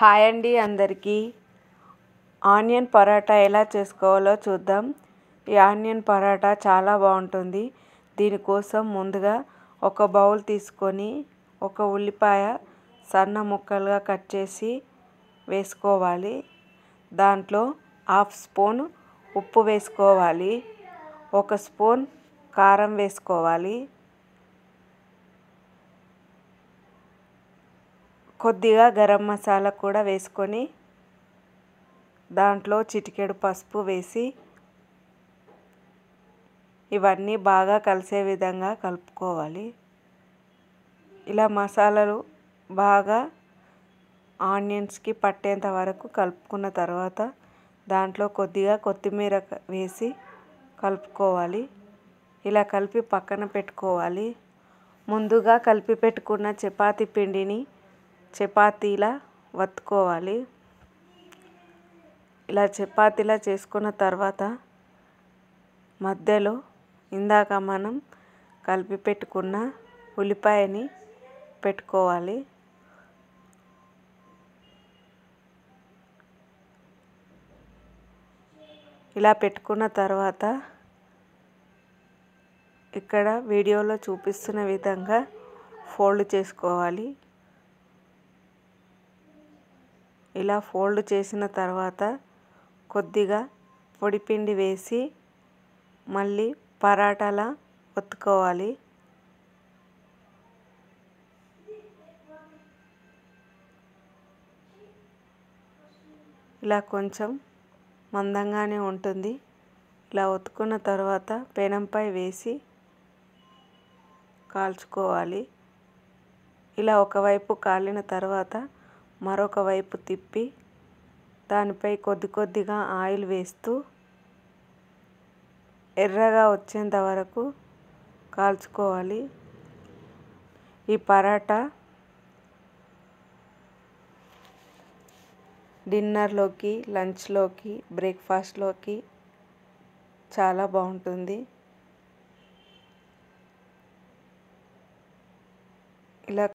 Hi అండి అందరికీ. Onion paratha ఎలా చేసుకోవాలో చూద్దాం. ఈ ఆనియన్ పరాటా చాలా బాగుంటుంది. దీనికోసం ముందుగా ఒక బౌల్ తీసుకొని ఒక ఉల్లిపాయ సన్న ముక్కలుగా కట్ చేసి వేసుకోవాలి. దాంట్లో 1/2 స్పూన్ ఉప్పు వేసుకోవాలి. 1 స్పూన్ కారం వేసుకోవాలి. కొద్దిగా గరం మసాలా కూడా వేసుకొని దాంట్లో చిటికెడు పసుపు వేసి ఇవన్నీ బాగా కలిసే విధంగా కలుపుకోవాలి. ఇలా మసాలాలు బాగా ఆనియన్స్కి పట్టేంత వరకు కలుపుకున్న తర్వాత దాంట్లో కొద్దిగా కొత్తిమీర వేసి కలుపుకోవాలి. ఇలా కలిపి పక్కన పెట్టుకోవాలి. ముందుగా కలిపి పెట్టుకున్న చపాతీ పిండిని చపాతీలా వత్తుకోవాలి. ఇలా చపాతీలా చేసుకున్న తర్వాత మధ్యలో ఇందాక మనం కలిపి పెట్టుకున్న ఉల్లిపాయని పెట్టుకోవాలి. ఇలా పెట్టుకున్న తర్వాత ఇక్కడ వీడియోలో చూపిస్తున్న విధంగా ఫోల్డ్ చేసుకోవాలి. ఇలా ఫోల్డ్ చేసిన తర్వాత కొద్దిగా పొడిపిండి వేసి మళ్ళీ పరాటాలా ఒత్తుకోవాలి. ఇలా కొంచెం మందంగానే ఉంటుంది. ఇలా ఒత్తుకున్న తర్వాత పెనంపై వేసి కాల్చుకోవాలి. ఇలా ఒకవైపు కాలిన తర్వాత మరొక వైపు తిప్పి దానిపై కొద్దిగా ఆయిల్ వేస్తూ ఎర్రగా వచ్చేంత వరకు కాల్చుకోవాలి. ఈ పరాటా డిన్నర్లోకి, లంచ్లోకి, బ్రేక్ఫాస్ట్లోకి చాలా బాగుంటుంది. ఇలా